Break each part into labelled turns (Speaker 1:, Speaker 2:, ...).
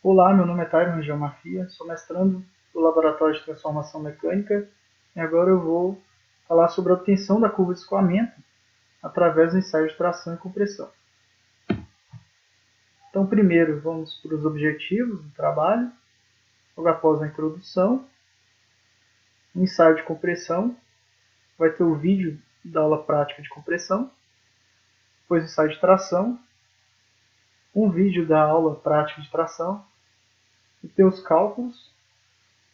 Speaker 1: Olá, meu nome é Tyron Geomafia, sou mestrando do Laboratório de Transformação Mecânica e agora eu vou falar sobre a obtenção da curva de escoamento através do ensaio de tração e compressão. Então, primeiro, vamos para os objetivos do trabalho. Logo após a introdução, o ensaio de compressão, vai ter o vídeo da aula prática de compressão, depois o ensaio de tração, um vídeo da aula prática de tração, e ter os cálculos,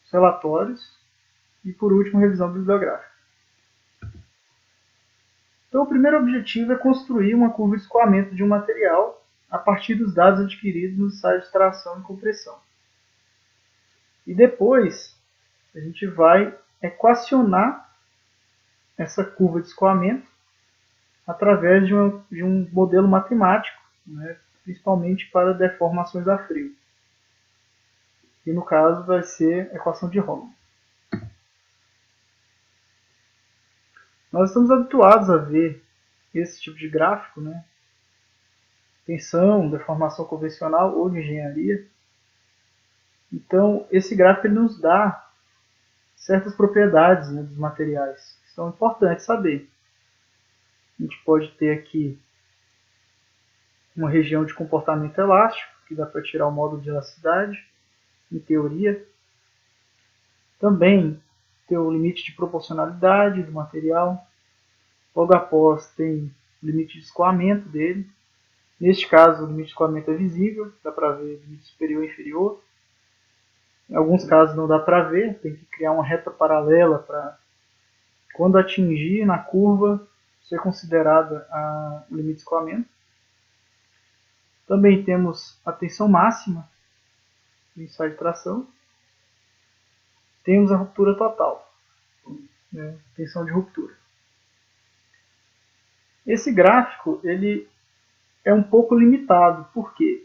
Speaker 1: os relatórios e, por último, revisão bibliográfica. Então, o primeiro objetivo é construir uma curva de escoamento de um material a partir dos dados adquiridos no ensaio de tração e compressão. E depois, a gente vai equacionar essa curva de escoamento através de um modelo matemático, né, principalmente para deformações a frio. E no caso vai ser a equação de Riemann. Nós estamos habituados a ver esse tipo de gráfico, né? Tensão, deformação convencional ou de engenharia. Então, esse gráfico ele nos dá certas propriedades, né, dos materiais, que são importantes saber. A gente pode ter aqui uma região de comportamento elástico, que dá para tirar o módulo de elasticidade, em teoria. Também tem o limite de proporcionalidade do material. Logo após tem o limite de escoamento dele. Neste caso, o limite de escoamento é visível, dá para ver o limite superior e inferior. Em alguns casos não dá para ver, tem que criar uma reta paralela para, quando atingir na curva, ser considerada o limite de escoamento. Também temos a tensão máxima do ensaio de tração. Temos a ruptura total, né, tensão de ruptura. Esse gráfico ele é um pouco limitado. Por quê?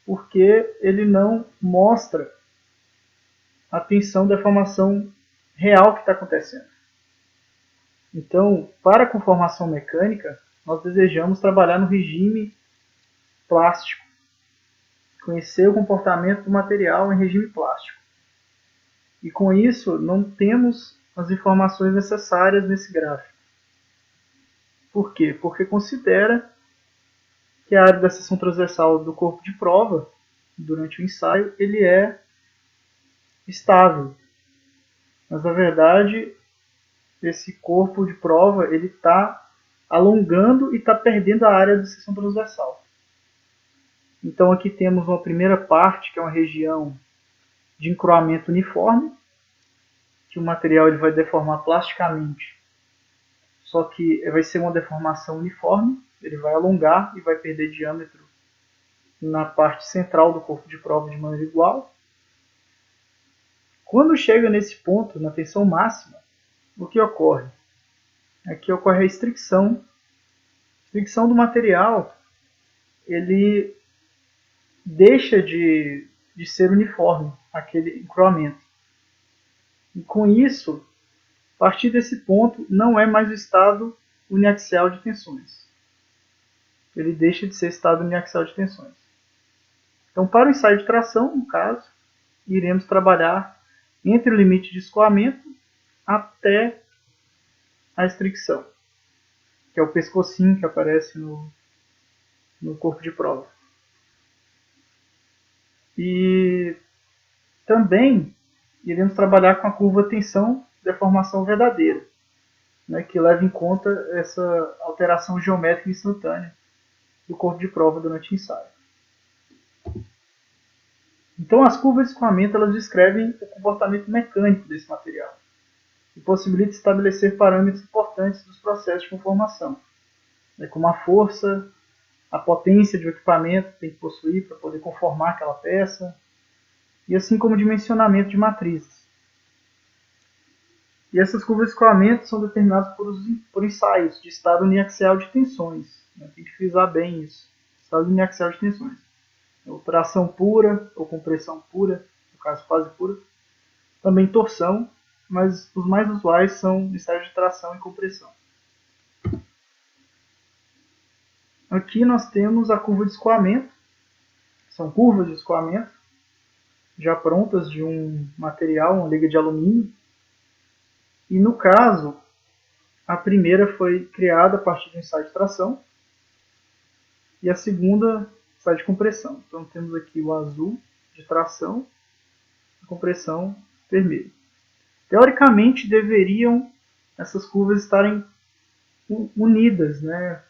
Speaker 1: Porque ele não mostra a tensão da deformação real que está acontecendo. Então, para a conformação mecânica, nós desejamos trabalhar no regime plástico, conhecer o comportamento do material em regime plástico. E com isso, não temos as informações necessárias nesse gráfico. Por quê? Porque considera que a área da seção transversal do corpo de prova, durante o ensaio, ele é estável. Mas, na verdade, esse corpo de prova ele está alongando e está perdendo a área da seção transversal. Então, aqui temos uma primeira parte, que é uma região de encroamento uniforme, que o material ele vai deformar plasticamente, só que vai ser uma deformação uniforme, ele vai alongar e vai perder diâmetro na parte central do corpo de prova de maneira igual. Quando chega nesse ponto, na tensão máxima, o que ocorre? Aqui ocorre a estricção. A estricção do material, ele deixa de ser uniforme, aquele encroamento. E com isso, a partir desse ponto, não é mais o estado uniaxial de tensões. Ele deixa de ser estado uniaxial de tensões. Então, para o ensaio de tração, no caso, iremos trabalhar entre o limite de escoamento até a estricção, que é o pescocinho que aparece no corpo de prova. E também iremos trabalhar com a curva tensão-deformação verdadeira, né, que leva em conta essa alteração geométrica instantânea do corpo de prova durante o ensaio. Então, as curvas de escoamento elas descrevem o comportamento mecânico desse material e possibilitam estabelecer parâmetros importantes dos processos de conformação, né, como a força, a potência de um equipamento que tem que possuir para poder conformar aquela peça, e assim como o dimensionamento de matrizes. E essas curvas de escoamento são determinadas por ensaios de estado uniaxial de tensões. Né? Tem que frisar bem isso. Estado uniaxial de tensões. Ou tração pura, ou compressão pura, no caso fase pura. Também torção, mas os mais usuais são ensaios de tração e compressão. Aqui nós temos a curva de escoamento. São curvas de escoamento já prontas de um material, uma liga de alumínio. E no caso, a primeira foi criada a partir de um ensaio de tração e a segunda ensaio de compressão. Então temos aqui o azul de tração e compressão vermelho. Teoricamente deveriam essas curvas estarem unidas, né?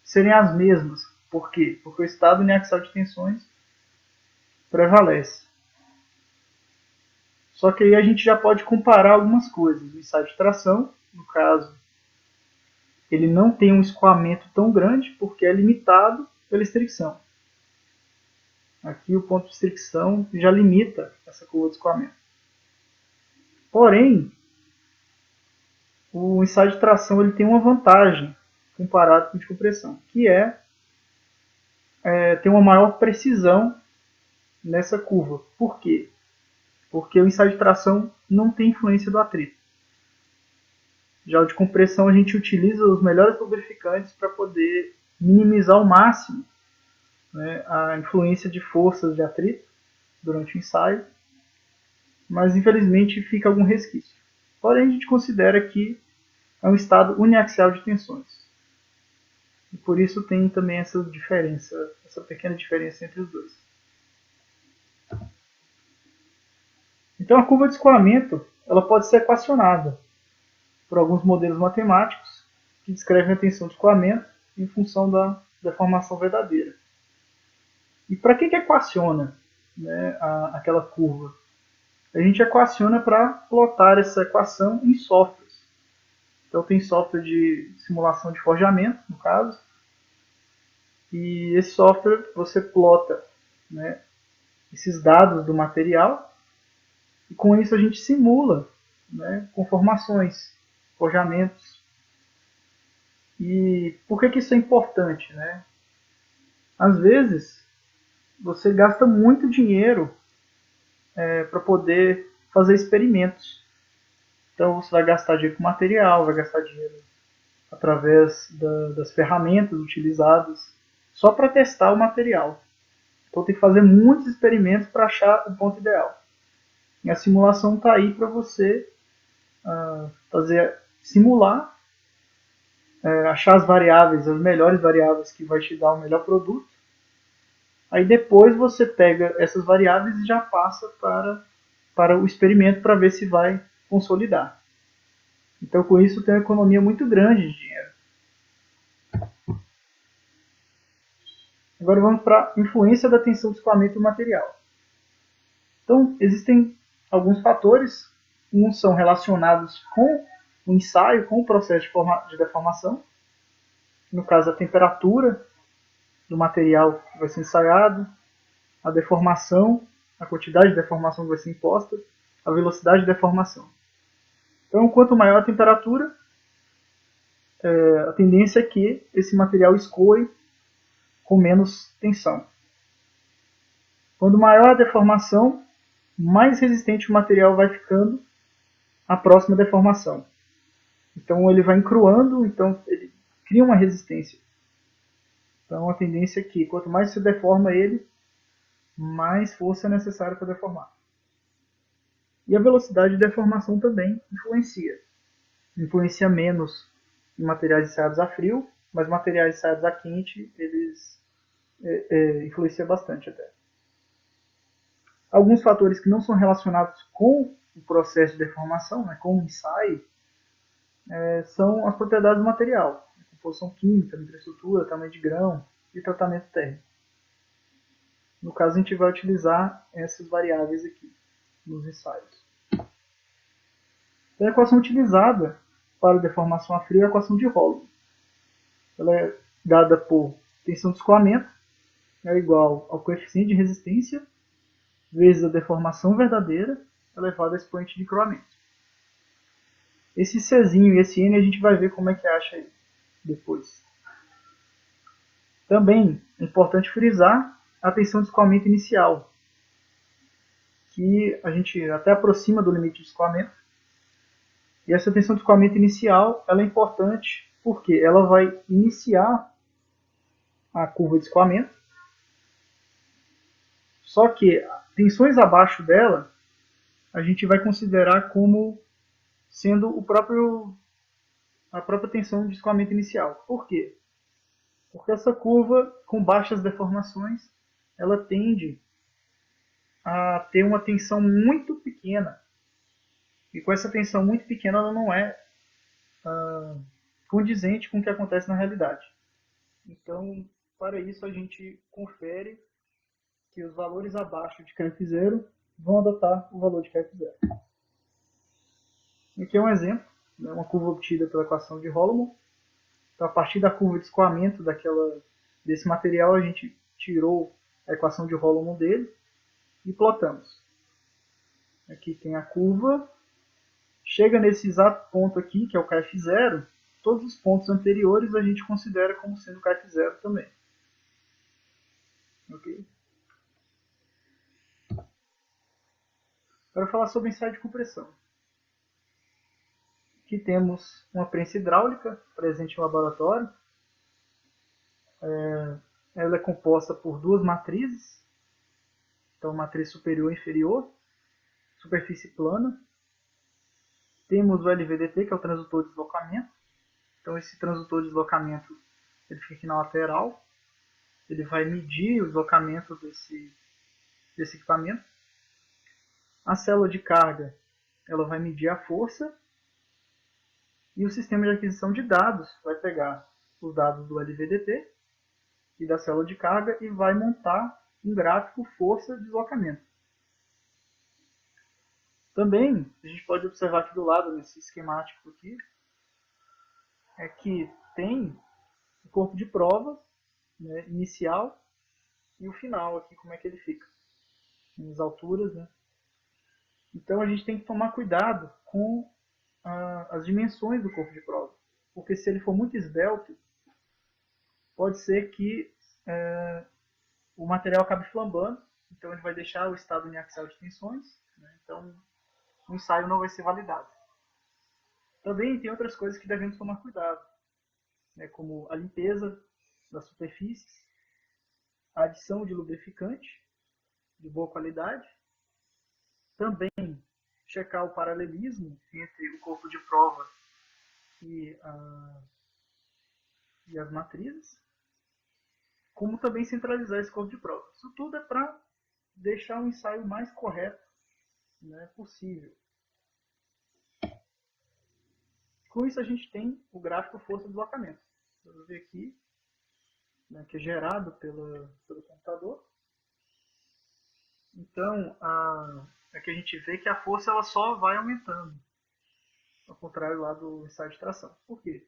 Speaker 1: Serem as mesmas. Por quê? Porque o estado uniaxial de tensões prevalece. Só que aí a gente já pode comparar algumas coisas. O ensaio de tração, no caso, ele não tem um escoamento tão grande porque é limitado pela estricção. Aqui o ponto de estricção já limita essa curva de escoamento. Porém, o ensaio de tração ele tem uma vantagem comparado com o de compressão, que é ter uma maior precisão nessa curva. Por quê? Porque o ensaio de tração não tem influência do atrito. Já o de compressão a gente utiliza os melhores lubrificantes para poder minimizar ao máximo, né, a influência de forças de atrito durante o ensaio, mas infelizmente fica algum resquício. Porém, a gente considera que é um estado uniaxial de tensões. E por isso tem também essa diferença, essa pequena diferença entre os dois. Então a curva de escoamento ela pode ser equacionada por alguns modelos matemáticos que descrevem a tensão de escoamento em função da deformação verdadeira. E para que equaciona, né, aquela curva? A gente equaciona para plotar essa equação em softwares. Então tem software de simulação de forjamento, no caso, e esse software você plota, né, esses dados do material e com isso a gente simula, né, conformações, forjamentos. E por que isso é importante, né? Às vezes você gasta muito dinheiro para poder fazer experimentos. Então você vai gastar dinheiro com material, vai gastar dinheiro através das ferramentas utilizadas só para testar o material. Então tem que fazer muitos experimentos para achar o ponto ideal. E a simulação está aí para você simular, achar as variáveis, as melhores variáveis que vai te dar o melhor produto. Aí depois você pega essas variáveis e já passa para o experimento para ver se vai consolidar. Então com isso tem uma economia muito grande de dinheiro. Agora vamos para a influência da tensão de escoamento do material. Então existem alguns fatores, uns são relacionados com o ensaio, com o processo de deformação, no caso a temperatura do material que vai ser ensaiado, a deformação, a quantidade de deformação que vai ser imposta, a velocidade de deformação. Então, quanto maior a temperatura, a tendência é que esse material escoe com menos tensão. Quando maior a deformação, mais resistente o material vai ficando à próxima deformação. Então ele vai encruando, então ele cria uma resistência. Então a tendência é que quanto mais se deforma ele, mais força é necessária para deformar. E a velocidade de deformação também influencia. Influencia menos em materiais ensaiados a frio, mas materiais ensaiados a quente, eles influenciam bastante até. Alguns fatores que não são relacionados com o processo de deformação, né, com o ensaio, são as propriedades do material. Composição química, microestrutura, tamanho de grão e tratamento térmico. No caso, a gente vai utilizar essas variáveis aqui nos ensaios. Então, a equação utilizada para a deformação a frio é a equação de Hollow. Ela é dada por tensão de escoamento, é igual ao coeficiente de resistência vezes a deformação verdadeira elevado a expoente de encruamento. Esse Czinho e esse N a gente vai ver como é que acha aí depois. Também é importante frisar a tensão de escoamento inicial, que a gente até aproxima do limite de escoamento. E essa tensão de escoamento inicial ela é importante porque ela vai iniciar a curva de escoamento. Só que tensões abaixo dela, a gente vai considerar como sendo a própria tensão de escoamento inicial. Por quê? Porque essa curva, com baixas deformações, ela tende a ter uma tensão muito pequena. E com essa tensão muito pequena, ela não é condizente com o que acontece na realidade. Então, para isso, a gente confere que os valores abaixo de KF0 vão adotar o valor de KF0. Aqui é um exemplo, né, uma curva obtida pela equação de Holomov. Então, a partir da curva de escoamento desse material, a gente tirou a equação de Holomov dele e plotamos. Aqui tem a curva, chega nesse exato ponto aqui, que é o KF0, todos os pontos anteriores a gente considera como sendo KF0 também. Ok? Agora falar sobre ensaio de compressão. Aqui temos uma prensa hidráulica presente no laboratório. Ela é composta por duas matrizes. Então, matriz superior e inferior, superfície plana. Temos o LVDT, que é o transdutor de deslocamento. Então, esse transdutor de deslocamento ele fica aqui na lateral. Ele vai medir o deslocamento desse equipamento. A célula de carga ela vai medir a força. E o sistema de aquisição de dados vai pegar os dados do LVDT e da célula de carga e vai montar um gráfico força-deslocamento. Também, a gente pode observar aqui do lado, nesse esquemático aqui, é que tem o corpo de prova, né, inicial, e o final aqui, como é que ele fica, nas alturas, né? Então a gente tem que tomar cuidado com as dimensões do corpo de prova, porque se ele for muito esbelto, pode ser que o material acabe flambando, então ele vai deixar o estado uniaxial de tensões, né? Então o ensaio não vai ser validado. Também tem outras coisas que devemos tomar cuidado, né, como a limpeza das superfícies, a adição de lubrificante de boa qualidade, também checar o paralelismo entre o corpo de prova e as matrizes, como também centralizar esse corpo de prova. Isso tudo é para deixar o ensaio mais correto, né, possível. Com isso a gente tem o gráfico força-deslocamento. Vamos ver aqui, né, que é gerado pelo computador. Então, aqui a gente vê que a força ela só vai aumentando, ao contrário lá do ensaio de tração. Por quê?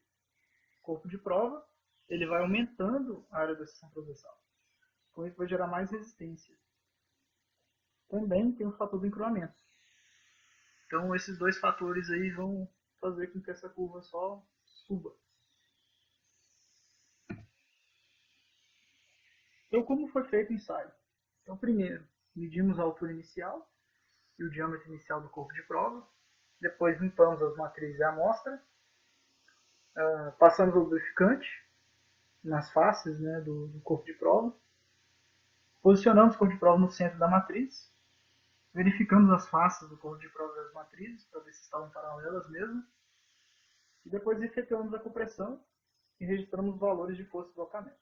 Speaker 1: O corpo de prova ele vai aumentando a área da seção transversal. Com isso vai gerar mais resistência. Também tem o fator do encruamento. Então esses dois fatores aí vão fazer com que essa curva só suba. Então como foi feito o ensaio? Então primeiro, medimos a altura inicial e o diâmetro inicial do corpo de prova. Depois limpamos as matrizes e a amostra. Passamos o lubrificante nas faces, né, do corpo de prova. Posicionamos o corpo de prova no centro da matriz. Verificamos as faces do corpo de prova das matrizes para ver se estavam paralelas mesmo. E depois efetuamos a compressão e registramos os valores de força e deslocamento.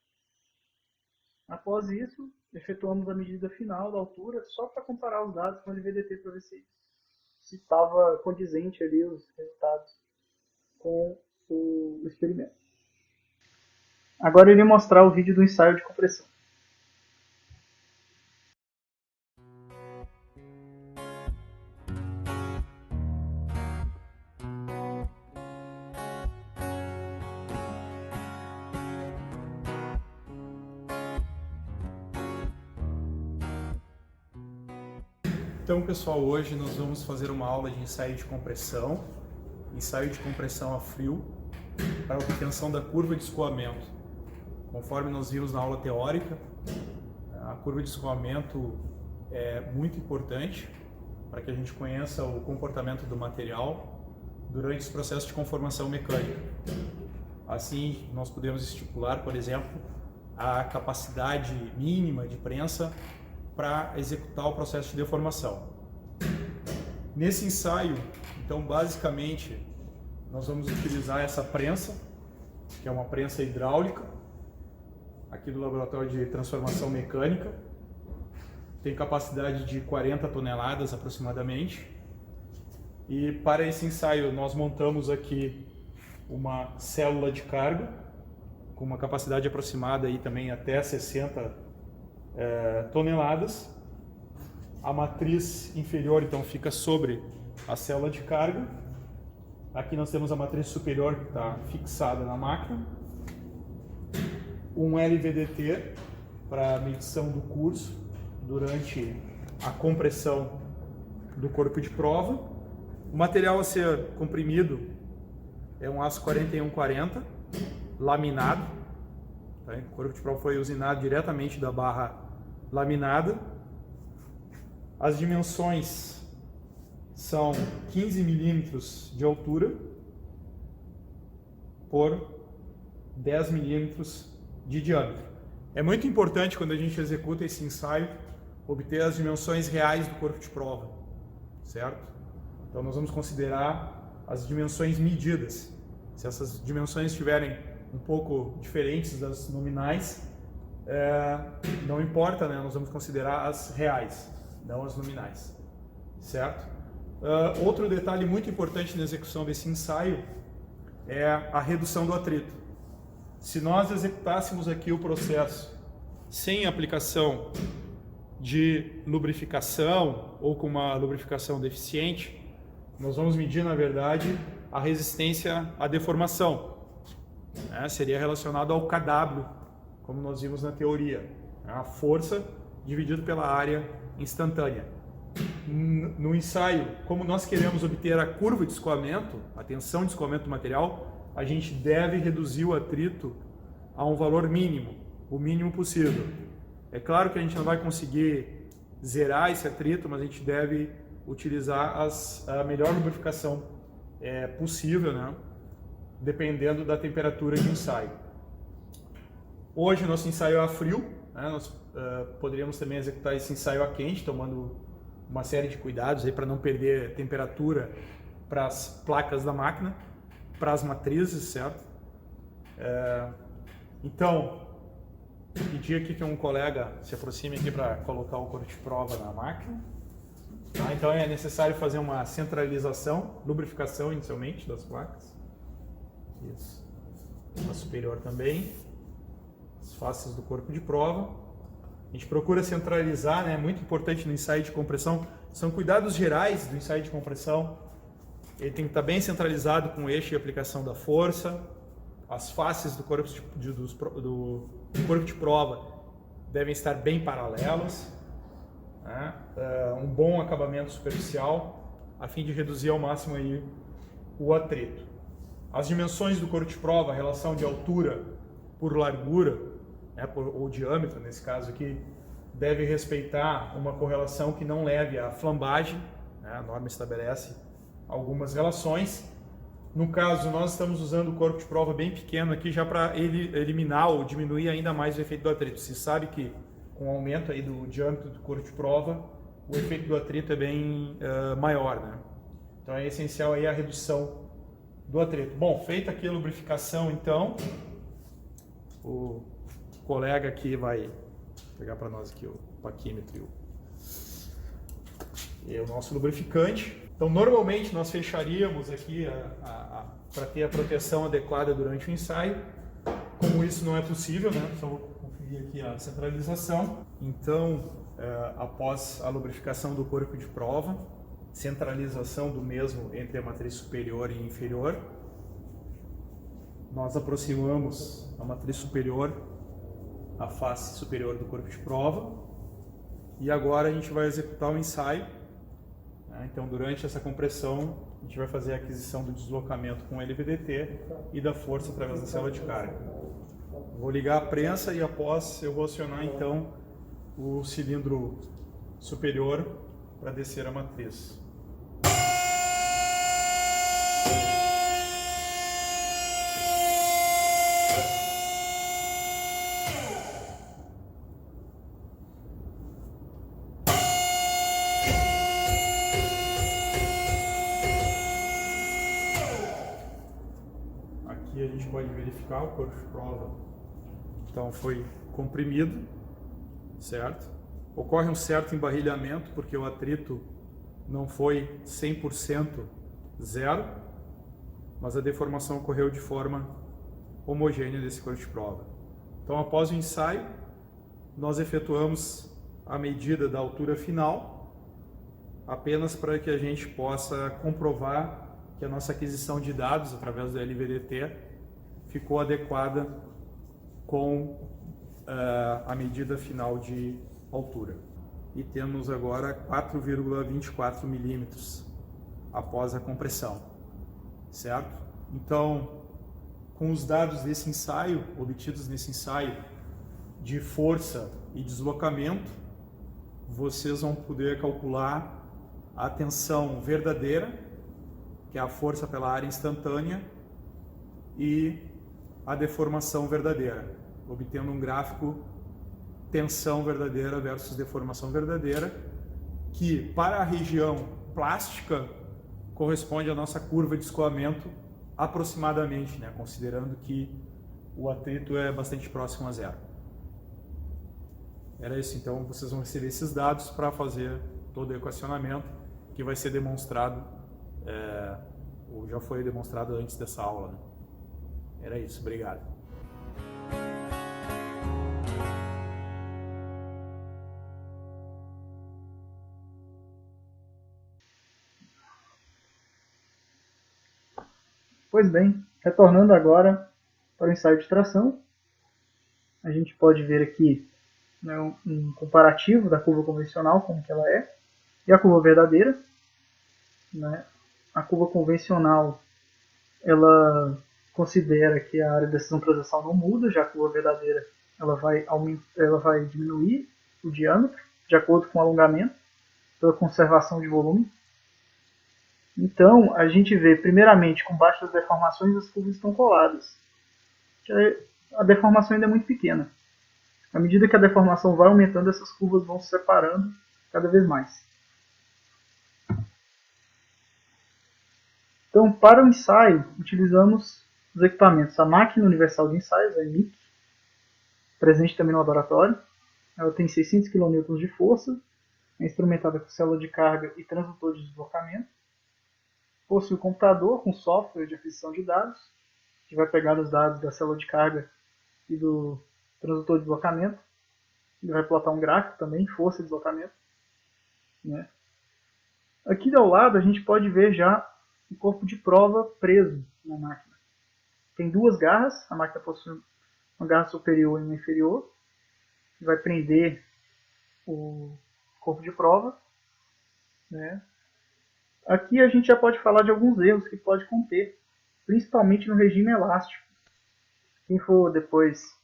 Speaker 1: Após isso, efetuamos a medida final da altura só para comparar os dados com o LVDT para ver se estava condizente ali os resultados com o experimento. Agora eu irei mostrar o vídeo do ensaio de compressão.
Speaker 2: Então, pessoal, hoje nós vamos fazer uma aula de ensaio de compressão a frio para a obtenção da curva de escoamento. Conforme nós vimos na aula teórica, a curva de escoamento é muito importante para que a gente conheça o comportamento do material durante os processos de conformação mecânica. Assim, nós podemos estipular, por exemplo, a capacidade mínima de prensa para executar o processo de deformação. Nesse ensaio, então, basicamente, nós vamos utilizar essa prensa, que é uma prensa hidráulica, aqui do Laboratório de Transformação Mecânica. Tem capacidade de 40 toneladas aproximadamente. E para esse ensaio nós montamos aqui uma célula de carga, com uma capacidade aproximada aí também até 60 toneladas. A matriz inferior então fica sobre a célula de carga. Aqui nós temos a matriz superior que está fixada na máquina. Um LVDT para medição do curso durante a compressão do corpo de prova. O material a ser comprimido é um aço 4140 laminado. Tá? O corpo de prova foi usinado diretamente da barra laminada. As dimensões são 15 milímetros de altura por 10 milímetros de diâmetro. É muito importante quando a gente executa esse ensaio obter as dimensões reais do corpo de prova, certo? Então nós vamos considerar as dimensões medidas. Se essas dimensões estiverem um pouco diferentes das nominais, não importa, né? Nós vamos considerar as reais, não as nominais, certo? Outro detalhe muito importante na execução desse ensaio é a redução do atrito. Se nós executássemos aqui o processo sem aplicação de lubrificação ou com uma lubrificação deficiente, nós vamos medir, na verdade, a resistência à deformação. Seria relacionado ao kW, como nós vimos na teoria. A força dividido pela área instantânea. No ensaio, como nós queremos obter a curva de escoamento, a tensão de escoamento do material, a gente deve reduzir o atrito a um valor mínimo, o mínimo possível. É claro que a gente não vai conseguir zerar esse atrito, mas a gente deve utilizar a melhor lubrificação possível, né? Dependendo da temperatura de ensaio. Hoje nosso ensaio é a frio, né? Nós poderíamos também executar esse ensaio a quente, tomando uma série de cuidados para não perder temperatura para as placas da máquina, para as matrizes, certo? Então, pedir aqui que um colega se aproxime aqui para colocar o corpo de prova na máquina. Tá? Então é necessário fazer uma centralização, lubrificação inicialmente das placas. Isso. A superior também. As faces do corpo de prova. A gente procura centralizar, né? Muito importante no ensaio de compressão. São cuidados gerais do ensaio de compressão. Ele tem que estar bem centralizado com o eixo e aplicação da força. As faces do corpo de prova devem estar bem paralelas. Né? Um bom acabamento superficial, a fim de reduzir ao máximo aí o atrito. As dimensões do corpo de prova, a relação de altura por largura, né, ou diâmetro, nesse caso aqui, deve respeitar uma correlação que não leve à flambagem, né? A norma estabelece algumas relações. No caso, nós estamos usando o corpo de prova bem pequeno aqui já para eliminar ou diminuir ainda mais o efeito do atrito. Se sabe que com o aumento aí do diâmetro do corpo de prova, o efeito do atrito é bem maior, né? Então é essencial aí a redução do atrito. Bom, feita aqui a lubrificação, então, o colega aqui vai pegar para nós aqui o paquímetro e o nosso lubrificante. Então, normalmente nós fecharíamos aqui para ter a proteção adequada durante o ensaio. Como isso não é possível, né? Só vou conferir aqui a centralização. Então, após a lubrificação do corpo de prova, centralização do mesmo entre a matriz superior e inferior, nós aproximamos a matriz superior, a face superior do corpo de prova, e agora a gente vai executar o ensaio. Então, durante essa compressão, a gente vai fazer a aquisição do deslocamento com o LVDT e da força através da célula de carga. Vou ligar a prensa e após eu vou acionar então o cilindro superior para descer a matriz. verificar, o corpo de prova então foi comprimido, certo? Ocorre um certo embarrilhamento porque o atrito não foi 100% zero, mas a deformação ocorreu de forma homogênea desse corpo de prova. Então, após o ensaio, nós efetuamos a medida da altura final, apenas para que a gente possa comprovar que a nossa aquisição de dados através do LVDT ficou adequada com a medida final de altura. E temos agora 4,24 milímetros após a compressão, certo? Então, com os dados desse ensaio, obtidos nesse ensaio de força e deslocamento, vocês vão poder calcular a tensão verdadeira, que é a força pela área instantânea, e a deformação verdadeira, obtendo um gráfico tensão verdadeira versus deformação verdadeira, que para a região plástica corresponde à nossa curva de escoamento aproximadamente, né, considerando que o atrito é bastante próximo a zero. Era isso, então vocês vão receber esses dados para fazer todo o equacionamento que vai ser demonstrado, ou já foi demonstrado antes dessa aula, né? Era isso, obrigado.
Speaker 1: Pois bem, retornando agora para o ensaio de tração, a gente pode ver aqui, né, um comparativo da curva convencional, como que ela é, e a curva verdadeira. Né? A curva convencional, ela considera que a área de decisão translacional não muda, já a curva verdadeira ela vai diminuir o diâmetro de acordo com o alongamento, pela conservação de volume. Então, a gente vê, primeiramente, com baixas deformações, as curvas estão coladas. A deformação ainda é muito pequena. À medida que a deformação vai aumentando, essas curvas vão se separando cada vez mais. Então, para o ensaio, utilizamos os equipamentos. A máquina universal de ensaios, a MIC, presente também no laboratório. Ela tem 600 kN de força, é instrumentada com célula de carga e transdutor de deslocamento. Possui um computador com software de aquisição de dados, que vai pegar os dados da célula de carga e do transdutor de deslocamento. Ele vai plotar um gráfico também, força e deslocamento. Né? Aqui ao lado a gente pode ver já o corpo de prova preso na máquina. Tem duas garras, a máquina possui uma garra superior e uma inferior, que vai prender o corpo de prova. Né? Aqui a gente já pode falar de alguns erros que pode conter, principalmente no regime elástico. Quem for depois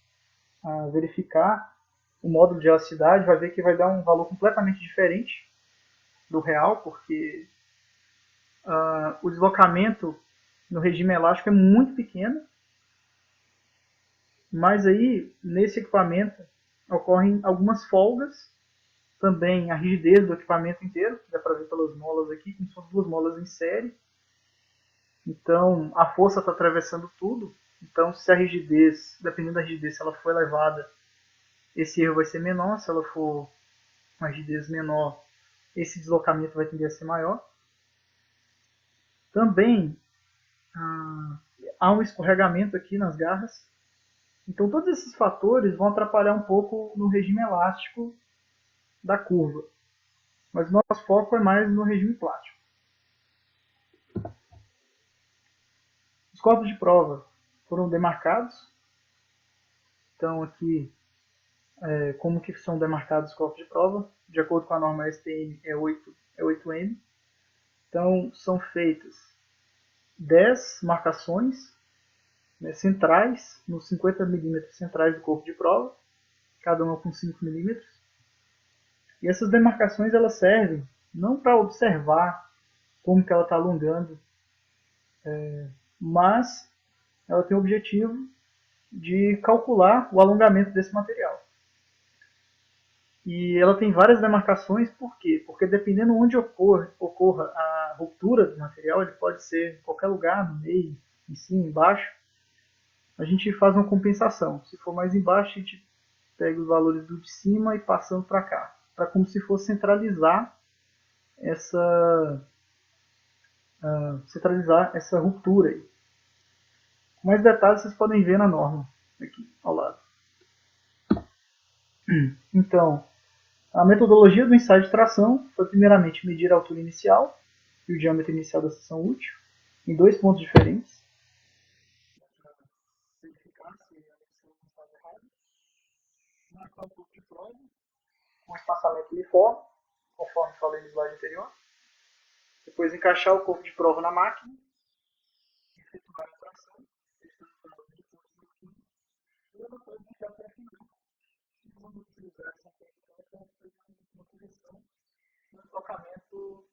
Speaker 1: verificar o módulo de elasticidade vai ver que vai dar um valor completamente diferente do real, porque o deslocamento no regime elástico é muito pequeno, mas aí nesse equipamento ocorrem algumas folgas, também a rigidez do equipamento inteiro, dá para ver pelas molas aqui, como são duas molas em série. Então a força está atravessando tudo, então se a rigidez, dependendo da rigidez, se ela for elevada, esse erro vai ser menor, se ela for uma rigidez menor, esse deslocamento vai tender a ser maior. Também há um escorregamento aqui nas garras. Então todos esses fatores vão atrapalhar um pouco no regime elástico da curva. Mas o nosso foco é mais no regime plástico. Os corpos de prova foram demarcados. Então aqui, como que são demarcados os corpos de prova? De acordo com a norma STM é 8M. Então são feitas 10 marcações, né, centrais, nos 50 milímetros centrais do corpo de prova, cada uma com 5 milímetros. E essas demarcações elas servem não para observar como que ela está alongando, mas ela tem o objetivo de calcular o alongamento desse material. E ela tem várias demarcações, por quê? Porque dependendo onde ocorra a ruptura do material, ele pode ser em qualquer lugar, no meio, em cima, embaixo. a gente faz uma compensação. Se for mais embaixo, a gente pega os valores do de cima e passando para cá, para como se fosse centralizar essa ruptura aí. Com mais detalhes vocês podem ver na norma aqui ao lado. Então, a metodologia do ensaio de tração foi primeiramente medir a altura inicial e o diâmetro inicial da seção útil em 2 pontos diferentes. Verificar se a medição estava errada. Marcar um ponto de prova com espaçamento uniforme, conforme falei no slide anterior. Depois encaixar o corpo de prova na máquina, efetuar a tração, testando o valor de pontos no fim, e depois deixar para afinar. E vamos utilizar essa técnica para fazer uma correção no deslocamento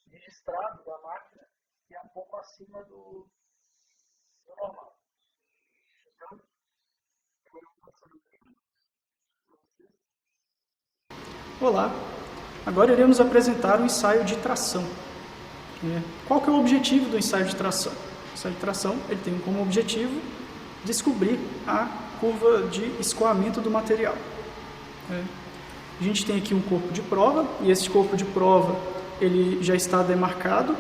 Speaker 1: registrado da máquina, que é um pouco acima do normal. Então, agora eu vou passar o tempo para vocês.
Speaker 3: Olá, agora iremos apresentar o ensaio de tração. Qual que é o objetivo do ensaio de tração? O ensaio de tração ele tem como objetivo descobrir a curva de escoamento do material. A gente tem aqui um corpo de prova, e esse corpo de prova ele já está demarcado,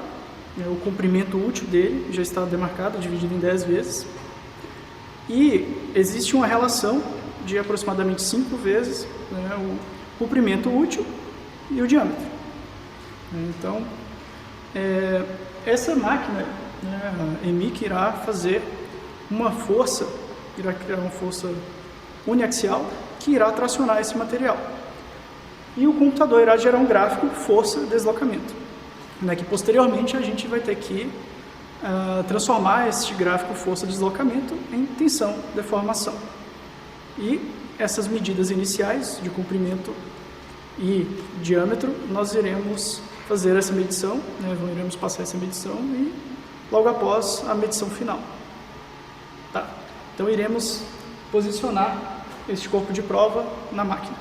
Speaker 3: o comprimento útil dele já está demarcado, dividido em 10 vezes, e existe uma relação de aproximadamente 5 vezes o comprimento útil e o diâmetro. Então, essa máquina, a EMIC, irá fazer uma força, irá criar uma força uniaxial que irá tracionar esse material. E o computador irá gerar um gráfico força-deslocamento, que posteriormente a gente vai ter que transformar esse gráfico força-deslocamento em tensão-deformação. E essas medidas iniciais de comprimento e diâmetro, nós iremos fazer essa medição, iremos passar essa medição e logo após a medição final. Tá. Então iremos posicionar este corpo de prova na máquina.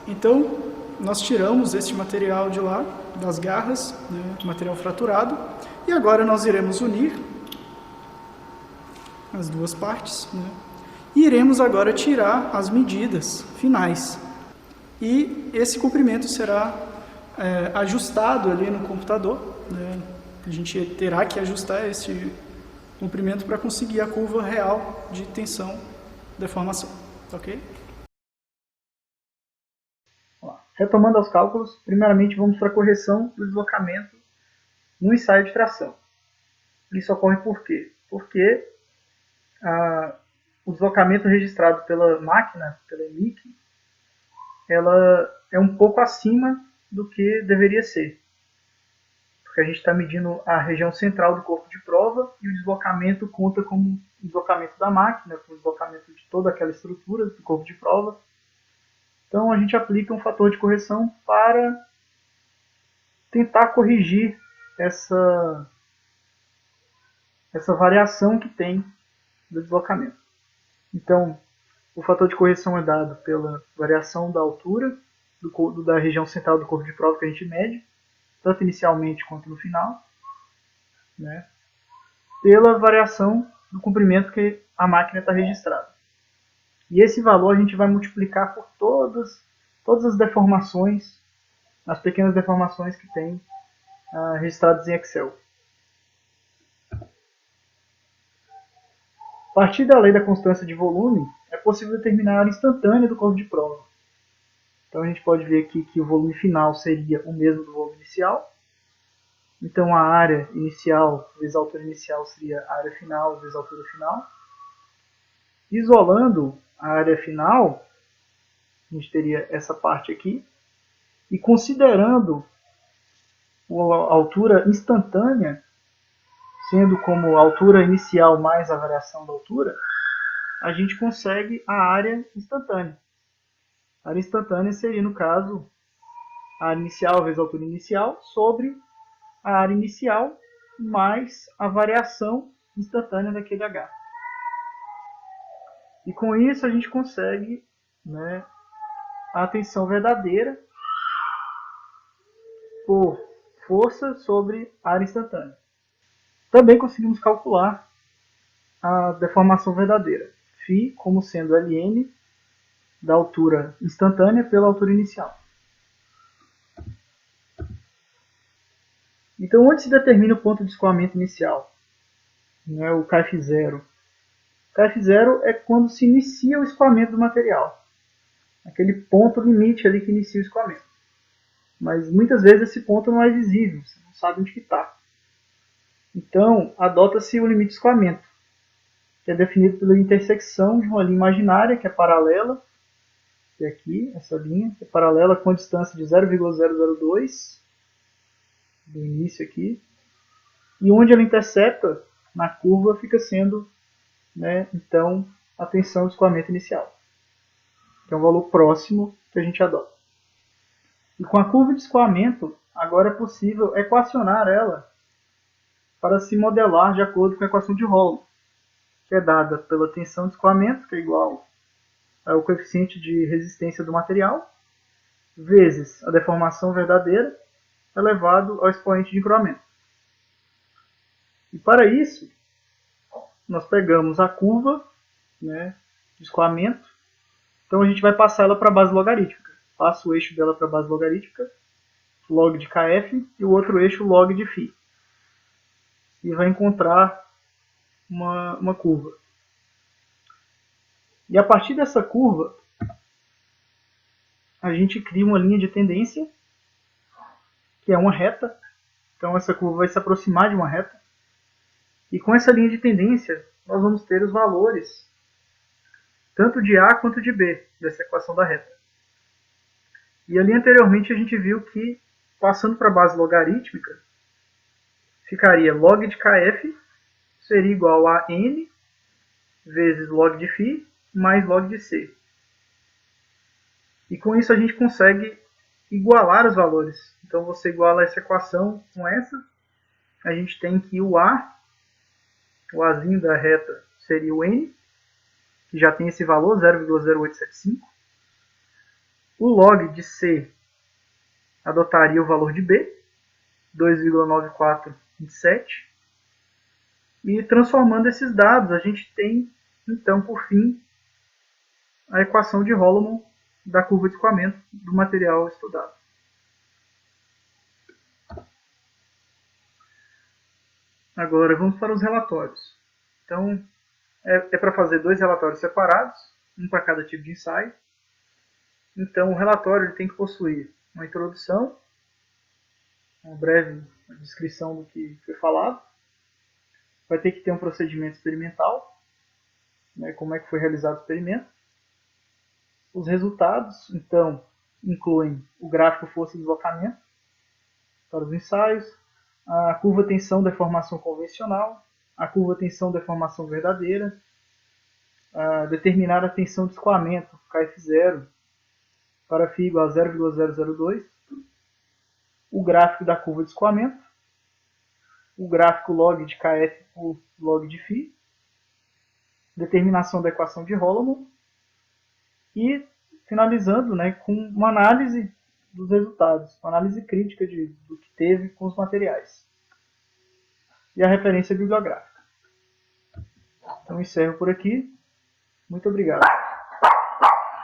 Speaker 3: Então, nós tiramos este material de lá, das garras, material fraturado, e agora nós iremos unir as duas partes, e iremos agora tirar as medidas finais. E esse comprimento será ajustado ali no computador, A gente terá que ajustar esse comprimento para conseguir a curva real de tensão deformação, ok?
Speaker 1: Retomando aos cálculos, primeiramente vamos para a correção do deslocamento no ensaio de tração. Isso ocorre por quê? Porque o deslocamento registrado pela máquina, pela EMIC, ela é um pouco acima do que deveria ser. Porque a gente está medindo a região central do corpo de prova e o deslocamento conta como o deslocamento da máquina, com o deslocamento de toda aquela estrutura do corpo de prova. Então a gente aplica um fator de correção para tentar corrigir essa variação que tem do deslocamento. Então, o fator de correção é dado pela variação da altura da região central do corpo de prova que a gente mede, tanto inicialmente quanto no final, né, pela variação do comprimento que a máquina está registrada. E esse valor a gente vai multiplicar por todas as deformações, as pequenas deformações que tem registradas em Excel. A partir da lei da constância de volume, é possível determinar a área instantânea do corpo de prova. Então a gente pode ver aqui que o volume final seria o mesmo do volume inicial. Então a área inicial vezes a altura inicial seria a área final vezes a altura final. Isolando a área final, a gente teria essa parte aqui. E considerando a altura instantânea, sendo como a altura inicial mais a variação da altura, a gente consegue a área instantânea. A área instantânea seria, no caso, a área inicial vezes a altura inicial sobre a área inicial mais a variação instantânea daquele H. E com isso a gente consegue, né, a tensão verdadeira por força sobre área instantânea. Também conseguimos calcular a deformação verdadeira, φ como sendo ln da altura instantânea pela altura inicial. Então, onde se determina o ponto de escoamento inicial? Né, o Kf0. O Kf0 é quando se inicia o escoamento do material. Aquele ponto limite ali que inicia o escoamento. Mas muitas vezes esse ponto não é visível, você não sabe onde está. Então, adota-se o limite de escoamento, que é definido pela intersecção de uma linha imaginária, que é paralela, que é aqui, essa linha, que é paralela com a distância de 0,002, do início aqui, e onde ela intercepta na curva fica sendo, né, então, a tensão de escoamento inicial, que é um valor próximo que a gente adota. E com a curva de escoamento, agora é possível equacionar ela para se modelar de acordo com a equação de Holm, que é dada pela tensão de escoamento, que é igual ao coeficiente de resistência do material, vezes a deformação verdadeira, elevado ao expoente de encurtamento. E para isso, nós pegamos a curva, né, de escoamento, então a gente vai passar ela para a base logarítmica. Passa o eixo dela para a base logarítmica, log de Kf, e o outro eixo log de φ. E vai encontrar uma curva. E a partir dessa curva, a gente cria uma linha de tendência, que é uma reta. Então essa curva vai se aproximar de uma reta. E com essa linha de tendência, nós vamos ter os valores, tanto de A quanto de B, dessa equação da reta. E ali anteriormente a gente viu que, passando para a base logarítmica, ficaria log de Kf seria igual a n vezes log de φ mais log de c. E com isso a gente consegue igualar os valores. Então você iguala essa equação com essa. A gente tem que o Azinho da reta seria o n, que já tem esse valor, 0,0875. O log de c adotaria o valor de b, 2,9427. E transformando esses dados, a gente tem, então, por fim, a equação de Holloman da curva de escoamento do material estudado. Agora vamos para os relatórios. Então, é para fazer 2 relatórios separados, um para cada tipo de ensaio. Então, o relatório ele tem que possuir uma introdução, uma breve descrição do que foi falado. Vai ter que ter um procedimento experimental, né, como é que foi realizado o experimento. Os resultados, então, incluem o gráfico força-deslocamento para os ensaios, a curva tensão-deformação convencional, a curva tensão-deformação verdadeira, determinar a tensão de escoamento, KF0, para φ igual a 0,002, o gráfico da curva de escoamento, o gráfico log de KF por log de φ, determinação da equação de Holomon e finalizando, né, com uma análise dos resultados, uma análise crítica do que teve com os materiais e a referência bibliográfica. Então encerro por aqui. Muito obrigado.